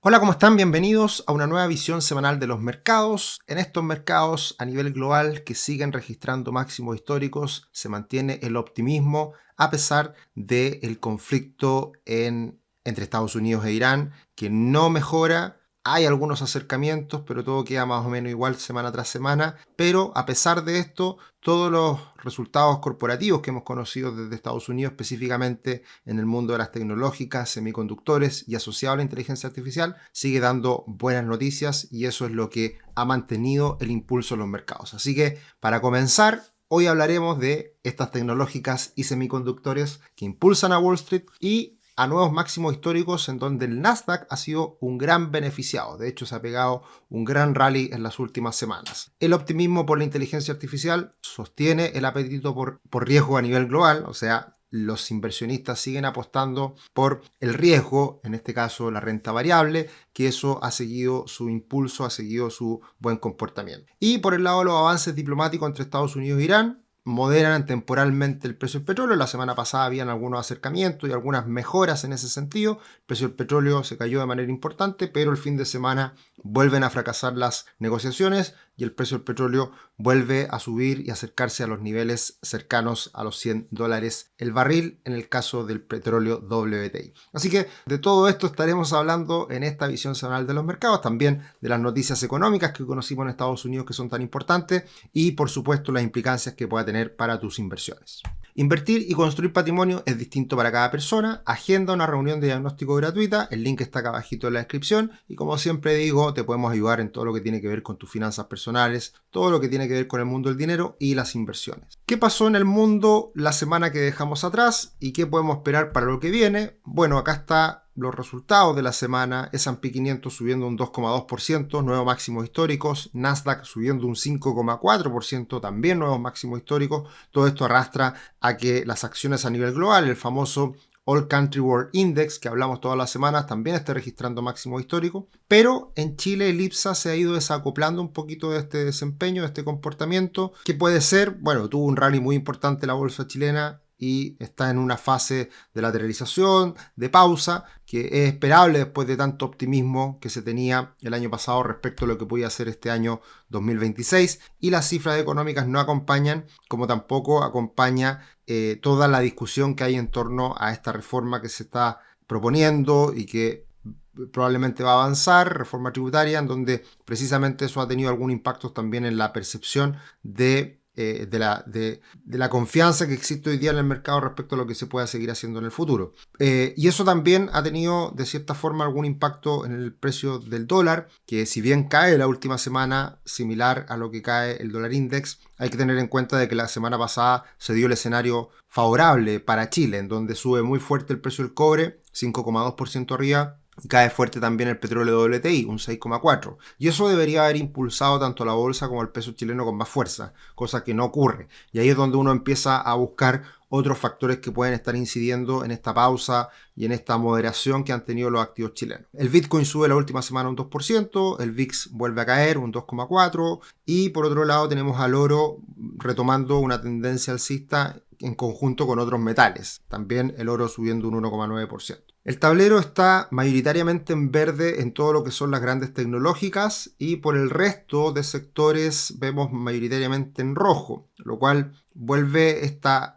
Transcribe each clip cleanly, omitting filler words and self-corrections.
Hola, ¿cómo están? Bienvenidos a una nueva visión semanal de los mercados. En estos mercados a nivel global que siguen registrando máximos históricos, se mantiene el optimismo a pesar del conflicto entre Estados Unidos e Irán, que no mejora. Hay algunos acercamientos, pero todo queda más o menos igual semana tras semana. Pero a pesar de esto, todos los resultados corporativos que hemos conocido desde Estados Unidos, específicamente en el mundo de las tecnológicas, semiconductores y asociado a la inteligencia artificial, sigue dando buenas noticias y eso es lo que ha mantenido el impulso en los mercados. Así que para comenzar, hoy hablaremos de estas tecnológicas y semiconductores que impulsan a Wall Street y a nuevos máximos históricos en donde el Nasdaq ha sido un gran beneficiado. De hecho, se ha pegado un gran rally en las últimas semanas. El optimismo por la inteligencia artificial sostiene el apetito por riesgo a nivel global, o sea, los inversionistas siguen apostando por el riesgo, en este caso la renta variable, que eso ha seguido su impulso, ha seguido su buen comportamiento. Y por el lado de los avances diplomáticos entre Estados Unidos e Irán, moderan temporalmente el precio del petróleo. La semana pasada habían algunos acercamientos y algunas mejoras en ese sentido. El precio del petróleo se cayó de manera importante, pero el fin de semana vuelven a fracasar las negociaciones y el precio del petróleo vuelve a subir y acercarse a los niveles cercanos a los $100 el barril en el caso del petróleo WTI. Así que de todo esto estaremos hablando en esta visión semanal de los mercados, también de las noticias económicas que conocimos en Estados Unidos que son tan importantes y por supuesto las implicancias que pueda tener para tus inversiones. Invertir y construir patrimonio es distinto para cada persona. Agenda una reunión de diagnóstico gratuita. El link está acá abajito en la descripción. Y como siempre digo, te podemos ayudar en todo lo que tiene que ver con tus finanzas personales, todo lo que tiene que ver con el mundo del dinero y las inversiones. ¿Qué pasó en el mundo la semana que dejamos atrás y qué podemos esperar para lo que viene? Bueno, acá está los resultados de la semana. S&P 500 subiendo un 2,2%, nuevos máximos históricos. Nasdaq subiendo un 5,4%, también nuevos máximos históricos. Todo esto arrastra a que las acciones a nivel global, el famoso All Country World Index, que hablamos todas las semanas, también esté registrando máximo histórico. Pero en Chile el IPSA se ha ido desacoplando un poquito de este desempeño, de este comportamiento. ¿Qué puede ser? Bueno, tuvo un rally muy importante la bolsa chilena y está en una fase de lateralización, de pausa, que es esperable después de tanto optimismo que se tenía el año pasado respecto a lo que podía hacer este año 2026. Y las cifras económicas no acompañan, como tampoco acompaña toda la discusión que hay en torno a esta reforma que se está proponiendo y que probablemente va a avanzar, reforma tributaria, en donde precisamente eso ha tenido algún impacto también en la percepción de la confianza que existe hoy día en el mercado respecto a lo que se pueda seguir haciendo en el futuro. Y eso también ha tenido de cierta forma algún impacto en el precio del dólar, que si bien cae la última semana similar a lo que cae el dólar index, hay que tener en cuenta de que la semana pasada se dio el escenario favorable para Chile, en donde sube muy fuerte el precio del cobre, 5,2% arriba, y cae fuerte también el petróleo WTI, un 6,4%. Y eso debería haber impulsado tanto la bolsa como el peso chileno con más fuerza, cosa que no ocurre. Y ahí es donde uno empieza a buscar otros factores que pueden estar incidiendo en esta pausa y en esta moderación que han tenido los activos chilenos. El Bitcoin sube la última semana un 2%, el VIX vuelve a caer un 2,4% y por otro lado tenemos al oro retomando una tendencia alcista en conjunto con otros metales. También el oro subiendo un 1,9%. El tablero está mayoritariamente en verde en todo lo que son las grandes tecnológicas y por el resto de sectores vemos mayoritariamente en rojo, lo cual vuelve esta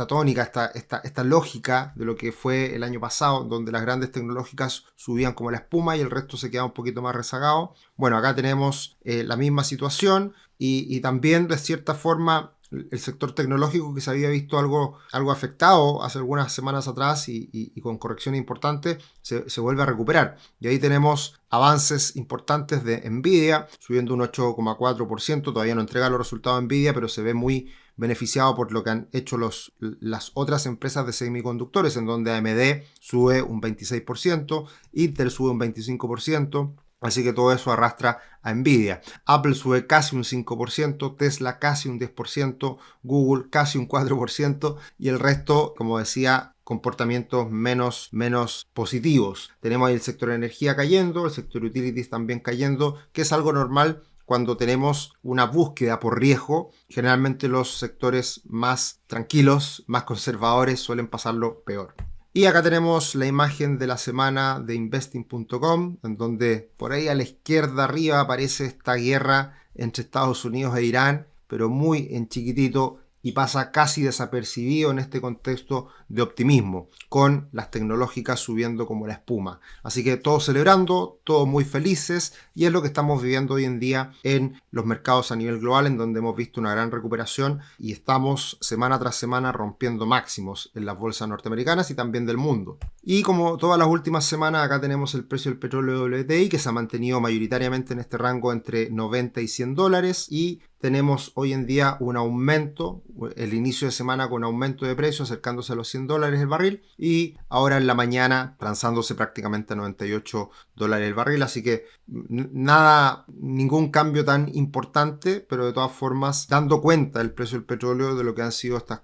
tónica, esta lógica de lo que fue el año pasado, donde las grandes tecnológicas subían como la espuma y el resto se quedaba un poquito más rezagado. Bueno, acá tenemos la misma situación y también de cierta forma el sector tecnológico que se había visto algo afectado hace algunas semanas atrás y con correcciones importantes se vuelve a recuperar. Y ahí tenemos avances importantes de Nvidia subiendo un 8,4%, todavía no entrega los resultados de Nvidia, pero se ve muy beneficiado por lo que han hecho las otras empresas de semiconductores, en donde AMD sube un 26%, Intel sube un 25%, así que todo eso arrastra a Nvidia. Apple sube casi un 5%, Tesla casi un 10%, Google casi un 4% y el resto, como decía, comportamientos menos positivos. Tenemos ahí el sector energía cayendo, el sector utilities también cayendo, que es algo normal cuando tenemos una búsqueda por riesgo. Generalmente los sectores más tranquilos, más conservadores suelen pasarlo peor. Y acá tenemos la imagen de la semana de investing.com, en donde por ahí a la izquierda arriba aparece esta guerra entre Estados Unidos e Irán, pero muy en chiquitito y pasa casi desapercibido en este contexto de optimismo, con las tecnológicas subiendo como la espuma. Así que todos celebrando, todos muy felices, y es lo que estamos viviendo hoy en día en los mercados a nivel global, en donde hemos visto una gran recuperación y estamos semana tras semana rompiendo máximos en las bolsas norteamericanas y también del mundo. Y como todas las últimas semanas, acá tenemos el precio del petróleo WTI, que se ha mantenido mayoritariamente en este rango entre 90 y 100 dólares, y tenemos hoy en día un aumento, el inicio de semana con aumento de precio acercándose a los 100 dólares el barril, y ahora en la mañana transándose prácticamente a 98 dólares el barril, así que nada, ningún cambio tan importante, pero de todas formas dando cuenta el precio del petróleo de lo que han sido estos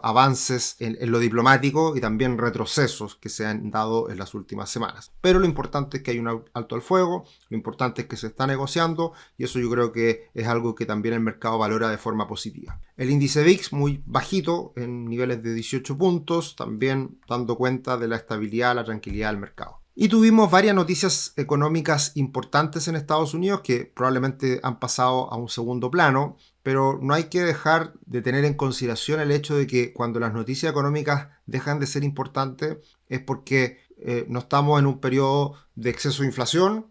avances en lo diplomático y también retrocesos que se han dado en las últimas semanas. Pero lo importante es que hay un alto al fuego, lo importante es que se está negociando, y eso yo creo que es algo que también el mercado valora de forma positiva. El índice VIX muy bajito, en niveles de 18 puntos, también dando cuenta de la estabilidad, la tranquilidad del mercado. Y tuvimos varias noticias económicas importantes en Estados Unidos que probablemente han pasado a un segundo plano, pero no hay que dejar de tener en consideración el hecho de que cuando las noticias económicas dejan de ser importantes es porque no estamos en un periodo de exceso de inflación,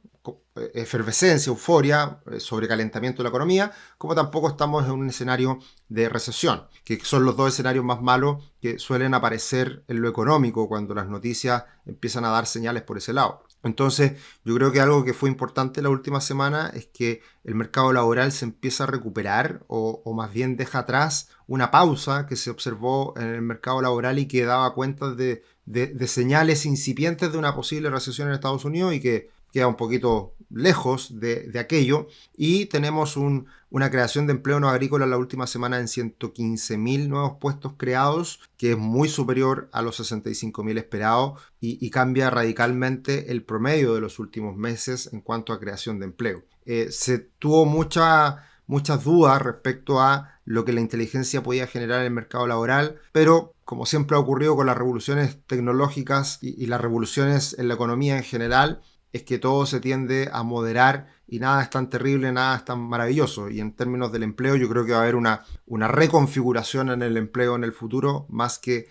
efervescencia, euforia, sobrecalentamiento de la economía, como tampoco estamos en un escenario de recesión, que son los dos escenarios más malos que suelen aparecer en lo económico cuando las noticias empiezan a dar señales por ese lado. Entonces, yo creo que algo que fue importante la última semana es que el mercado laboral se empieza a recuperar o más bien deja atrás una pausa que se observó en el mercado laboral y que daba cuenta de señales incipientes de una posible recesión en Estados Unidos y que queda un poquito lejos de aquello, y tenemos una creación de empleo no agrícola la última semana en 115.000 nuevos puestos creados, que es muy superior a los 65.000 esperados y cambia radicalmente el promedio de los últimos meses en cuanto a creación de empleo. Se tuvo muchas dudas respecto a lo que la inteligencia podía generar en el mercado laboral, pero como siempre ha ocurrido con las revoluciones tecnológicas y las revoluciones en la economía en general, es que todo se tiende a moderar y nada es tan terrible, nada es tan maravilloso. Y en términos del empleo, yo creo que va a haber una reconfiguración en el empleo en el futuro, más que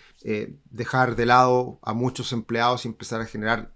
dejar de lado a muchos empleados y empezar a generar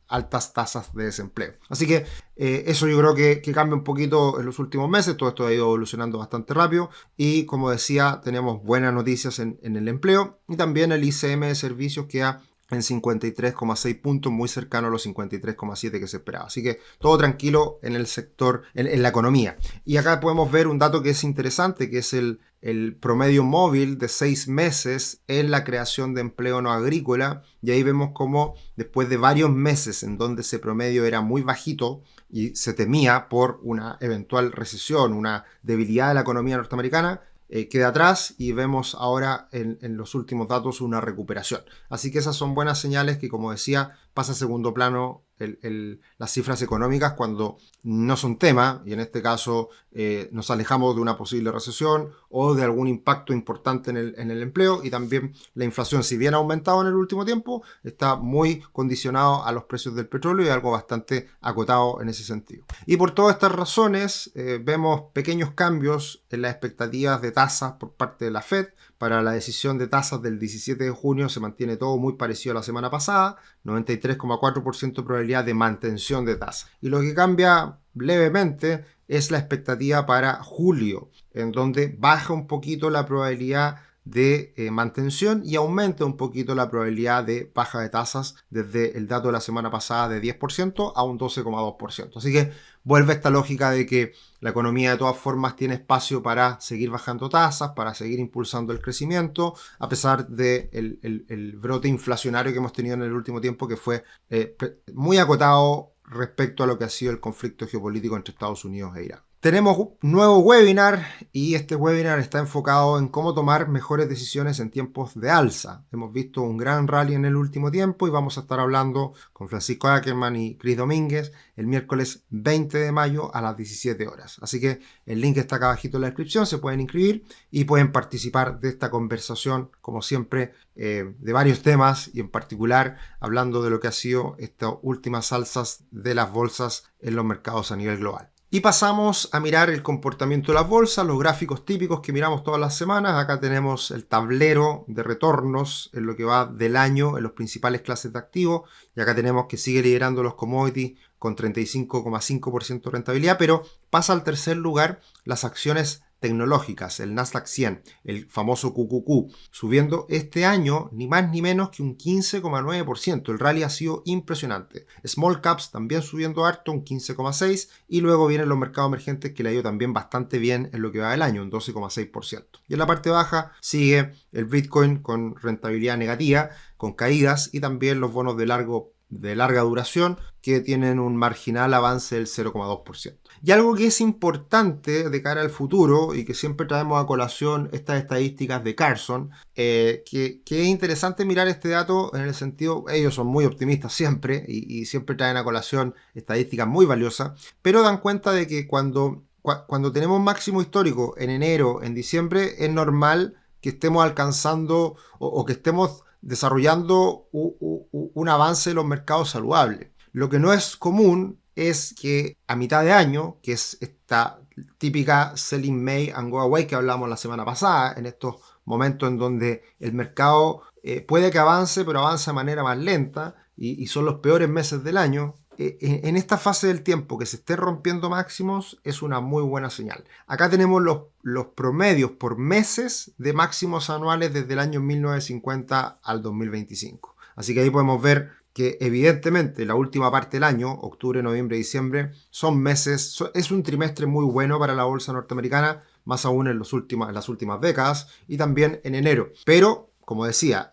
altas tasas de desempleo. Así que eso yo creo que cambia un poquito en los últimos meses. Todo esto ha ido evolucionando bastante rápido y, como decía, tenemos buenas noticias en el empleo, y también el ICM de servicios queda en 53,6 puntos, muy cercano a los 53,7 que se esperaba. Así que todo tranquilo en el sector, en la economía. Y acá podemos ver un dato que es interesante, que es el promedio móvil de 6 meses en la creación de empleo no agrícola. Y ahí vemos cómo después de varios meses en donde ese promedio era muy bajito y se temía por una eventual recesión, una debilidad de la economía norteamericana, queda atrás, y vemos ahora en los últimos datos una recuperación. Así que esas son buenas señales que, como decía, pasa a segundo plano las cifras económicas cuando no son tema, y en este caso nos alejamos de una posible recesión o de algún impacto importante en el empleo. Y también la inflación, si bien ha aumentado en el último tiempo, está muy condicionado a los precios del petróleo y algo bastante acotado en ese sentido. Y por todas estas razones vemos pequeños cambios en las expectativas de tasas por parte de la Fed. Para la decisión de tasas del 17 de junio se mantiene todo muy parecido a la semana pasada, 93,4% de probabilidad de mantención de tasa. Y lo que cambia levemente es la expectativa para julio, en donde baja un poquito la probabilidad de mantención y aumenta un poquito la probabilidad de baja de tasas desde el dato de la semana pasada de 10% a un 12,2%. Así que vuelve esta lógica de que la economía de todas formas tiene espacio para seguir bajando tasas, para seguir impulsando el crecimiento, a pesar del el brote inflacionario que hemos tenido en el último tiempo, que fue muy acotado respecto a lo que ha sido el conflicto geopolítico entre Estados Unidos e Irán. Tenemos un nuevo webinar y este webinar está enfocado en cómo tomar mejores decisiones en tiempos de alza. Hemos visto un gran rally en el último tiempo y vamos a estar hablando con Francisco Ackerman y Chris Domínguez el miércoles 20 de mayo a las 17 horas. Así que el link está acá abajito en la descripción, se pueden inscribir y pueden participar de esta conversación, como siempre, de varios temas y en particular hablando de lo que ha sido estas últimas alzas de las bolsas en los mercados a nivel global. Y pasamos a mirar el comportamiento de las bolsas, los gráficos típicos que miramos todas las semanas. Acá tenemos el tablero de retornos en lo que va del año en las principales clases de activos. Y acá tenemos que sigue liderando los commodities con 35,5% de rentabilidad, pero pasa al tercer lugar las acciones tecnológicas, el Nasdaq 100, el famoso QQQ, subiendo este año ni más ni menos que un 15,9%. El rally ha sido impresionante. Small Caps también subiendo harto, un 15,6%, y luego vienen los mercados emergentes que le ha ido también bastante bien en lo que va del año, un 12,6%. Y en la parte baja sigue el Bitcoin con rentabilidad negativa, con caídas, y también los bonos de larga duración que tienen un marginal avance del 0,2%. Y algo que es importante de cara al futuro y que siempre traemos a colación estas estadísticas de Carson, que es interesante mirar este dato en el sentido, ellos son muy optimistas siempre y siempre traen a colación estadísticas muy valiosas, pero dan cuenta de que cuando tenemos máximo histórico en enero, en diciembre, es normal que estemos alcanzando o que estemos desarrollando un avance en los mercados saludables. Lo que no es común es que a mitad de año, que es esta típica selling May and go away que hablamos la semana pasada, en estos momentos en donde el mercado puede que avance, pero avanza de manera más lenta y son los peores meses del año. En esta fase del tiempo que se esté rompiendo máximos es una muy buena señal. Acá tenemos los promedios por meses de máximos anuales desde el año 1950 al 2025. Así que ahí podemos ver que evidentemente la última parte del año, octubre, noviembre, diciembre, son meses, es un trimestre muy bueno para la bolsa norteamericana, más aún en las últimas décadas, y también en enero. Pero, como decía,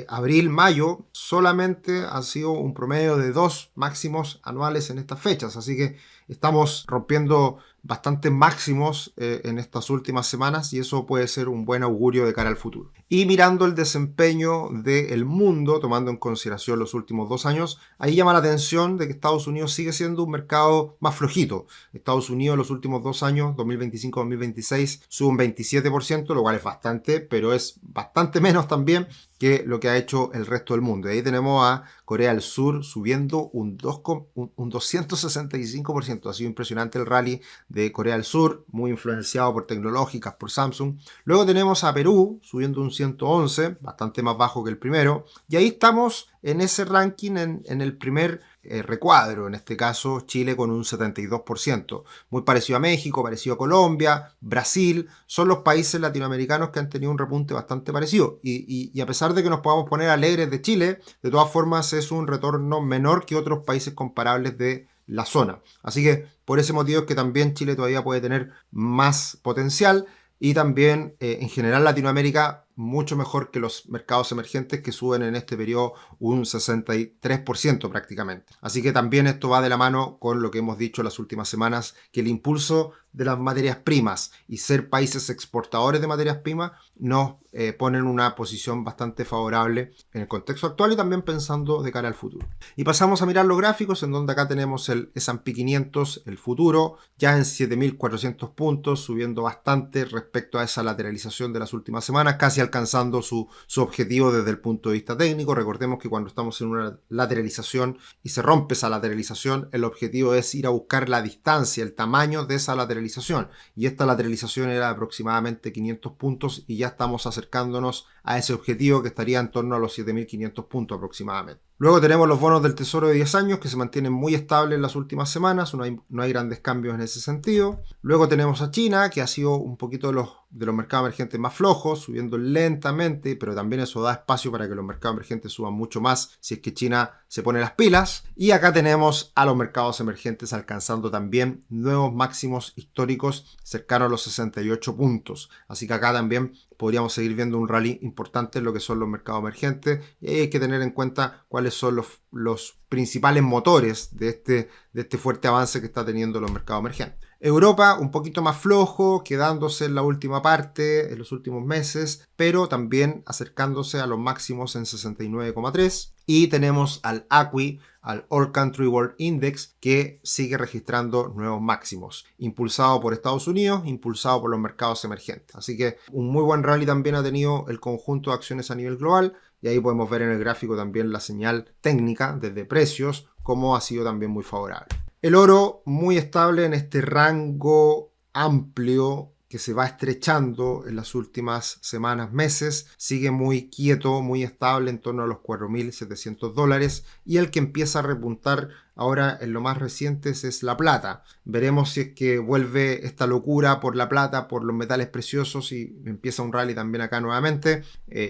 abril, mayo solamente ha sido un promedio de 2 máximos anuales en estas fechas, así que estamos rompiendo bastantes máximos en estas últimas semanas y eso puede ser un buen augurio de cara al futuro. Y mirando el desempeño del mundo, tomando en consideración los últimos 2 años, ahí llama la atención de que Estados Unidos sigue siendo un mercado más flojito. Estados Unidos en los últimos 2 años, 2025-2026, sube un 27%, lo cual es bastante, pero es bastante menos también que lo que ha hecho el resto del mundo. Y ahí tenemos a Corea del Sur subiendo un 265%. Ha sido impresionante el rally de Corea del Sur, muy influenciado por tecnológicas, por Samsung. Luego tenemos a Perú subiendo un 111, bastante más bajo que el primero. Y ahí estamos en ese ranking en el primer recuadro, en este caso Chile con un 72%, muy parecido a México, parecido a Colombia, Brasil, son los países latinoamericanos que han tenido un repunte bastante parecido y a pesar de que nos podamos poner alegres de Chile, de todas formas es un retorno menor que otros países comparables de la zona, así que por ese motivo es que también Chile todavía puede tener más potencial y también en general Latinoamérica mucho mejor que los mercados emergentes que suben en este periodo un 63% prácticamente. Así que también esto va de la mano con lo que hemos dicho las últimas semanas, que el impulso de las materias primas y ser países exportadores de materias primas nos ponen en una posición bastante favorable en el contexto actual y también pensando de cara al futuro. Y pasamos a mirar los gráficos en donde acá tenemos el S&P 500, el futuro, ya en 7.400 puntos, subiendo bastante respecto a esa lateralización de las últimas semanas, casi alcanzando su objetivo desde el punto de vista técnico. Recordemos que cuando estamos en una lateralización y se rompe esa lateralización, el objetivo es ir a buscar la distancia, el tamaño de esa lateralización. Y esta lateralización era de aproximadamente 500 puntos y ya estamos acercándonos a ese objetivo que estaría en torno a los 7.500 puntos aproximadamente. Luego tenemos los bonos del Tesoro de 10 años que se mantienen muy estables en las últimas semanas, no hay grandes cambios en ese sentido. Luego tenemos a China, que ha sido un poquito de los mercados emergentes más flojos, subiendo lentamente, pero también eso da espacio para que los mercados emergentes suban mucho más si es que China se pone las pilas. Y acá tenemos a los mercados emergentes alcanzando también nuevos máximos históricos cercanos a los 68 puntos. Así que acá también podríamos seguir viendo un rally importante en lo que son los mercados emergentes y hay que tener en cuenta cuáles son los principales motores de este fuerte avance que está teniendo los mercados emergentes. Europa un poquito más flojo, quedándose en la última parte, en los últimos meses, pero también acercándose a los máximos en 69,3. Y tenemos al ACWI, al All Country World Index, que sigue registrando nuevos máximos, impulsado por Estados Unidos, impulsado por los mercados emergentes. Así que un muy buen rally también ha tenido el conjunto de acciones a nivel global, y ahí podemos ver en el gráfico también la señal técnica desde precios, como ha sido también muy favorable. El oro muy estable en este rango amplio que se va estrechando en las últimas semanas, meses, sigue muy quieto, muy estable en torno a los $4.700, y el que empieza a repuntar ahora en lo más reciente es la plata. Veremos si es que vuelve esta locura por la plata, por los metales preciosos, y empieza un rally también acá nuevamente.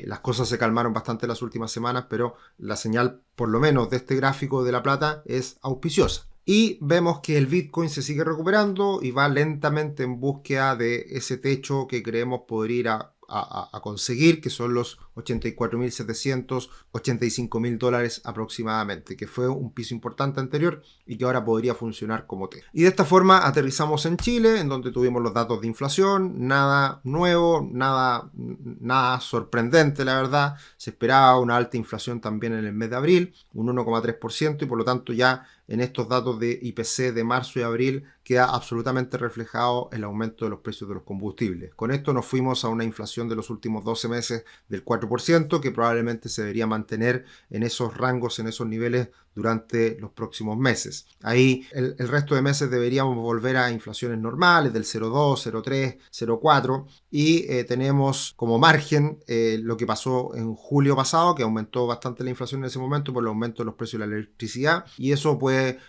Las cosas se calmaron bastante las últimas semanas, pero la señal, por lo menos de este gráfico de la plata, es auspiciosa. Y vemos que el Bitcoin se sigue recuperando y va lentamente en búsqueda de ese techo que creemos poder ir a conseguir, que son los 84.700, $85.000 aproximadamente, que fue un piso importante anterior y que ahora podría funcionar como techo. Y de esta forma aterrizamos en Chile, en donde tuvimos los datos de inflación, nada nuevo, nada sorprendente, la verdad. Se esperaba una alta inflación también en el mes de abril, un 1,3%, y por lo tanto ya en estos datos de IPC de marzo y abril queda absolutamente reflejado el aumento de los precios de los combustibles. Con esto nos fuimos a una inflación de los últimos 12 meses del 4%, que probablemente se debería mantener en esos rangos, en esos niveles durante los próximos meses. Ahí el resto de meses deberíamos volver a inflaciones normales del 0,2, 0,3, 0,4, y tenemos como margen lo que pasó en julio pasado, que aumentó bastante la inflación en ese momento por el aumento de los precios de la electricidad, y eso puede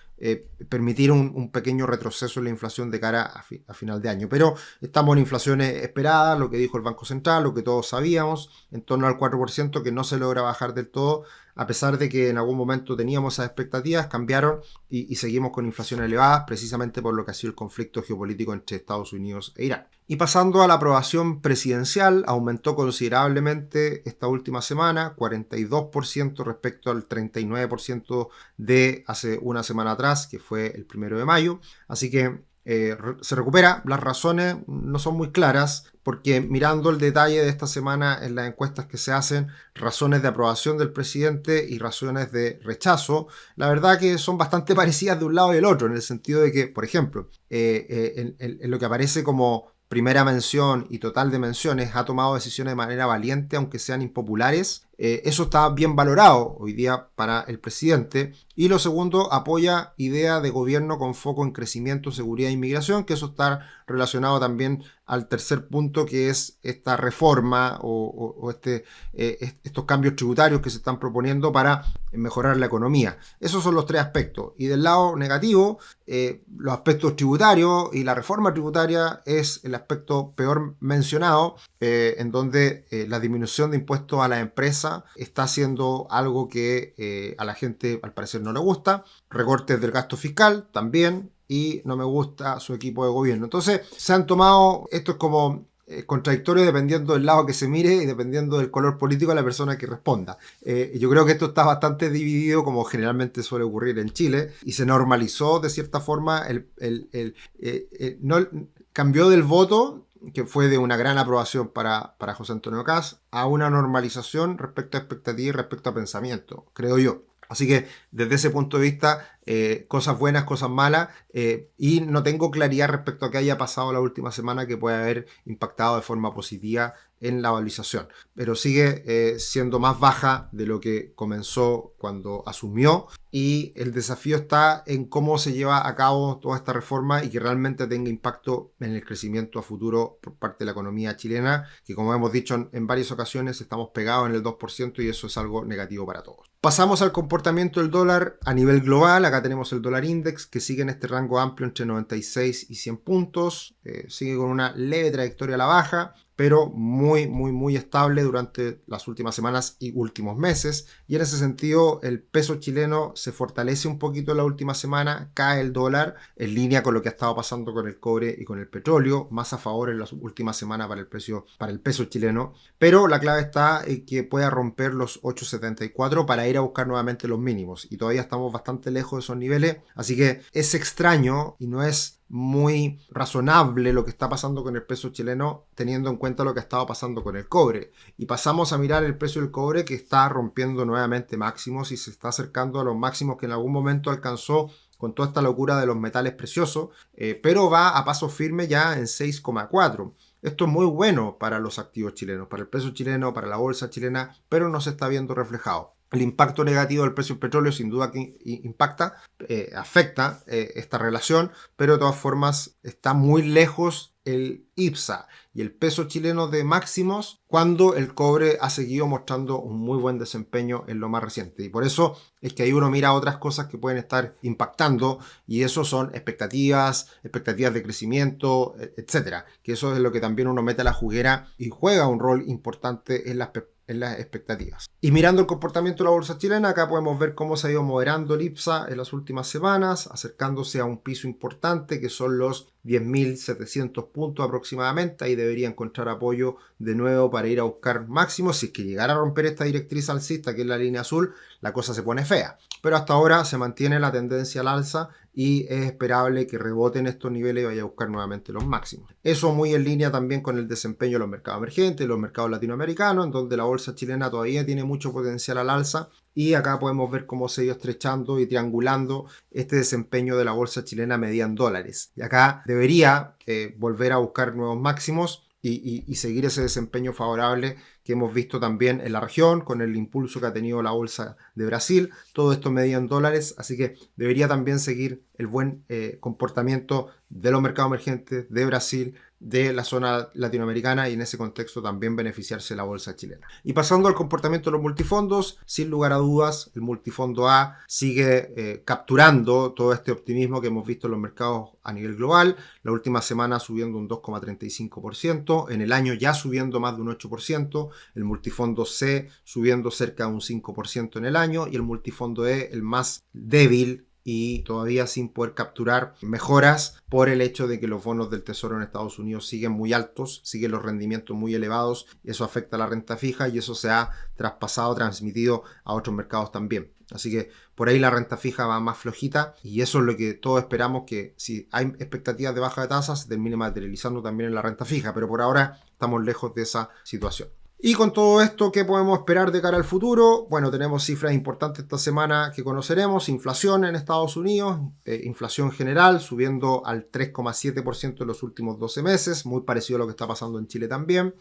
permitir un pequeño retroceso en la inflación de cara a final de año. Pero estamos en inflaciones esperadas, lo que dijo el Banco Central, lo que todos sabíamos, en torno al 4%, que no se logra bajar del todo, a pesar de que en algún momento teníamos esas expectativas, cambiaron y seguimos con inflación elevada, precisamente por lo que ha sido el conflicto geopolítico entre Estados Unidos e Irán. Y pasando a la aprobación presidencial, aumentó considerablemente esta última semana, 42% respecto al 39% de hace una semana atrás, que fue el 1 de mayo. Así que se recupera. Las razones no son muy claras, porque mirando el detalle de esta semana en las encuestas que se hacen, razones de aprobación del presidente y razones de rechazo, la verdad que son bastante parecidas de un lado y del otro, en el sentido de que, por ejemplo, en lo que aparece como primera mención y total de menciones, ha tomado decisiones de manera valiente, aunque sean impopulares. Eso está bien valorado hoy día para el presidente. Y lo segundo, apoya idea de gobierno con foco en crecimiento, seguridad e inmigración, que eso está relacionado también al tercer punto, que es esta reforma o estos cambios tributarios que se están proponiendo para mejorar la economía. Esos son los tres aspectos. Y del lado negativo, los aspectos tributarios y la reforma tributaria es el aspecto peor mencionado, en donde la disminución de impuestos a las empresas está haciendo algo que a la gente al parecer no le gusta. Recortes del gasto fiscal también, y no me gusta su equipo de gobierno. Entonces se han tomado, esto es como contradictorio dependiendo del lado que se mire y dependiendo del color político de la persona que responda. Yo creo que esto está bastante dividido, como generalmente suele ocurrir en Chile, y se normalizó de cierta forma, no, cambió del voto, que fue de una gran aprobación para José Antonio Kast, a una normalización respecto a expectativas y respecto a pensamiento, creo yo. Así que desde ese punto de vista, cosas buenas, cosas malas, y no tengo claridad respecto a qué haya pasado la última semana que puede haber impactado de forma positiva en la valorización. Pero sigue siendo más baja de lo que comenzó cuando asumió, y el desafío está en cómo se lleva a cabo toda esta reforma y que realmente tenga impacto en el crecimiento a futuro por parte de la economía chilena, que como hemos dicho en varias ocasiones, estamos pegados en el 2% y eso es algo negativo para todos. Pasamos al comportamiento del dólar a nivel global. Acá tenemos el dólar index, que sigue en este rango amplio entre 96 y 100 puntos. Sigue con una leve trayectoria a la baja, pero muy estable durante las últimas semanas y últimos meses. Y en ese sentido, el peso chileno se fortalece un poquito la última semana, cae el dólar, en línea con lo que ha estado pasando con el cobre y con el petróleo, más a favor en las últimas semanas para el peso chileno. Pero la clave está en que pueda romper los 8.74. Para ir a buscar nuevamente los mínimos y todavía estamos bastante lejos de esos niveles, así que es extraño y no es muy razonable lo que está pasando con el peso chileno teniendo en cuenta lo que ha estado pasando con el cobre. Y pasamos a mirar el precio del cobre, que está rompiendo nuevamente máximos y se está acercando a los máximos que en algún momento alcanzó con toda esta locura de los metales preciosos, pero va a paso firme ya en 6,4. Esto es muy bueno para los activos chilenos, para el peso chileno, para la bolsa chilena, pero no se está viendo reflejado. El impacto negativo del precio del petróleo sin duda que afecta esta relación, pero de todas formas está muy lejos el IPSA y el peso chileno de máximos cuando el cobre ha seguido mostrando un muy buen desempeño en lo más reciente. Y por eso es que ahí uno mira otras cosas que pueden estar impactando y eso son expectativas de crecimiento, etcétera. Que eso es lo que también uno mete a la juguera y juega un rol importante en las expectativas. Y mirando el comportamiento de la bolsa chilena, acá podemos ver cómo se ha ido moderando el IPSA en las últimas semanas, acercándose a un piso importante que son los 10.700 puntos aproximadamente. Ahí debería encontrar apoyo de nuevo para ir a buscar máximos. Si es que llegara a romper esta directriz alcista, que es la línea azul, la cosa se pone fea. Pero hasta ahora se mantiene la tendencia al alza y es esperable que rebote en estos niveles y vaya a buscar nuevamente los máximos. Eso muy en línea también con el desempeño de los mercados emergentes, los mercados latinoamericanos, en donde la bolsa chilena todavía tiene mucho potencial al alza. Y acá podemos ver cómo se ha ido estrechando y triangulando este desempeño de la bolsa chilena medida en dólares. Y acá debería volver a buscar nuevos máximos y seguir ese desempeño favorable que hemos visto también en la región con el impulso que ha tenido la bolsa de Brasil. Todo esto medida en dólares, así que debería también seguir el buen comportamiento de los mercados emergentes, de Brasil, de la zona latinoamericana y en ese contexto también beneficiarse de la bolsa chilena. Y pasando al comportamiento de los multifondos, sin lugar a dudas, el multifondo A sigue capturando todo este optimismo que hemos visto en los mercados a nivel global. La última semana subiendo un 2,35%, en el año ya subiendo más de un 8%, el multifondo C subiendo cerca de un 5% en el año y el multifondo E el más débil y todavía sin poder capturar mejoras por el hecho de que los bonos del Tesoro en Estados Unidos siguen muy altos, siguen los rendimientos muy elevados, eso afecta a la renta fija y eso se ha transmitido a otros mercados también. Así que por ahí la renta fija va más flojita y eso es lo que todos esperamos, que si hay expectativas de baja de tasas se termine materializando también en la renta fija, pero por ahora estamos lejos de esa situación. Y con todo esto, ¿qué podemos esperar de cara al futuro? Bueno, tenemos cifras importantes esta semana que conoceremos. Inflación en Estados Unidos, inflación general subiendo al 3,7% en los últimos 12 meses, muy parecido a lo que está pasando en Chile también.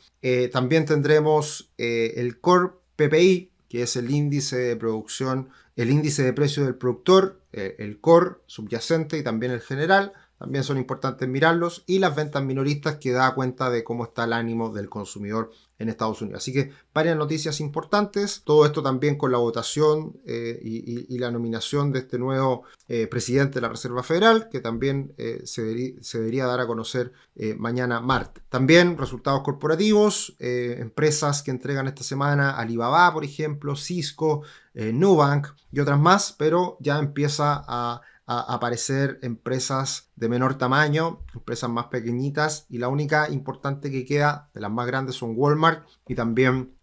También tendremos el Core PPI, que es el índice de producción, el índice de precio del productor, el core subyacente y también el general. También son importantes mirarlos, y las ventas minoristas, que da cuenta de cómo está el ánimo del consumidor en Estados Unidos. Así que varias noticias importantes, todo esto también con la votación y la nominación de este nuevo presidente de la Reserva Federal, que también se debería dar a conocer mañana martes. También resultados corporativos, empresas que entregan esta semana, Alibaba por ejemplo, Cisco, Nubank y otras más, pero ya empieza a aparecer empresas de menor tamaño, empresas más pequeñitas, y la única importante que queda de las más grandes son Walmart y también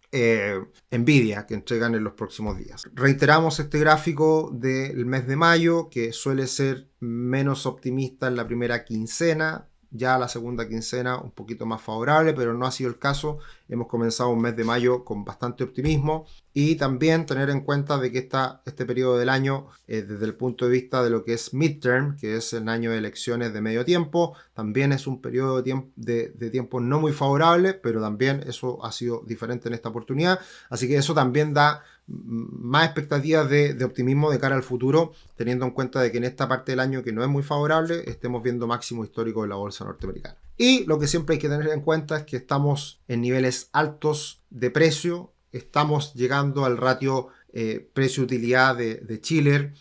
Nvidia, que entregan en los próximos días. Reiteramos este gráfico del mes de mayo, que suele ser menos optimista en la primera quincena. Ya la segunda quincena un poquito más favorable, pero no ha sido el caso. Hemos comenzado un mes de mayo con bastante optimismo, y también tener en cuenta de que este periodo del año, desde el punto de vista de lo que es midterm, que es el año de elecciones de medio tiempo, también es un periodo de tiempo no muy favorable, pero también eso ha sido diferente en esta oportunidad. Así que eso también da más expectativas de optimismo de cara al futuro, teniendo en cuenta de que en esta parte del año que no es muy favorable estemos viendo máximo histórico de la bolsa norteamericana. Y lo que siempre hay que tener en cuenta es que estamos en niveles altos de precio, estamos llegando al ratio precio-utilidad de Shiller,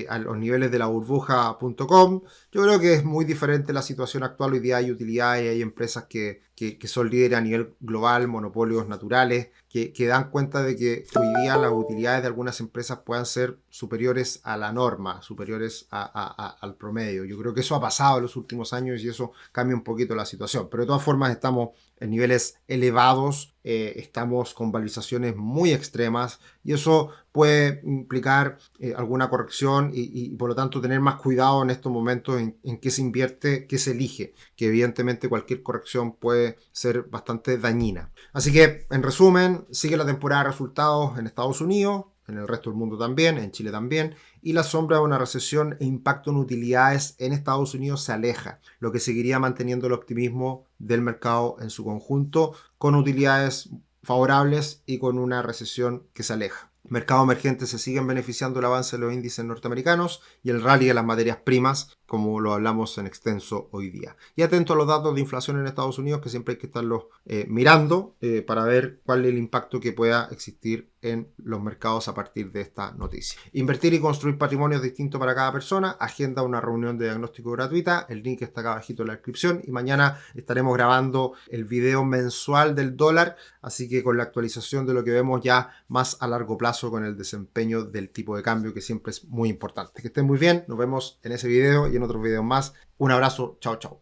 a los niveles de la burbuja.com, Yo creo que es muy diferente la situación actual. Hoy día hay utilidades, hay empresas que son líderes a nivel global, monopolios naturales, que dan cuenta de que hoy día las utilidades de algunas empresas puedan ser superiores a la norma, superiores al promedio. Yo creo que eso ha pasado en los últimos años y eso cambia un poquito la situación. Pero de todas formas estamos en niveles elevados, estamos con valorizaciones muy extremas y eso puede implicar alguna corrección y por lo tanto tener más cuidado en estos momentos en qué se invierte, qué se elige, que evidentemente cualquier corrección puede ser bastante dañina. Así que, en resumen, sigue la temporada de resultados en Estados Unidos, en el resto del mundo también, en Chile también, y la sombra de una recesión e impacto en utilidades en Estados Unidos se aleja, lo que seguiría manteniendo el optimismo del mercado en su conjunto, con utilidades favorables y con una recesión que se aleja. Mercados emergentes se siguen beneficiando del avance de los índices norteamericanos y el rally de las materias primas, como lo hablamos en extenso hoy día. Y atento a los datos de inflación en Estados Unidos, que siempre hay que estarlos mirando para ver cuál es el impacto que pueda existir en los mercados a partir de esta noticia. Invertir y construir patrimonio es distinto para cada persona. Agenda una reunión de diagnóstico gratuita. El link está acá abajito en la descripción. Y mañana estaremos grabando el video mensual del dólar. Así que con la actualización de lo que vemos ya más a largo plazo con el desempeño del tipo de cambio, que siempre es muy importante. Que estén muy bien. Nos vemos en ese video y en otros videos más. Un abrazo. Chao, chao.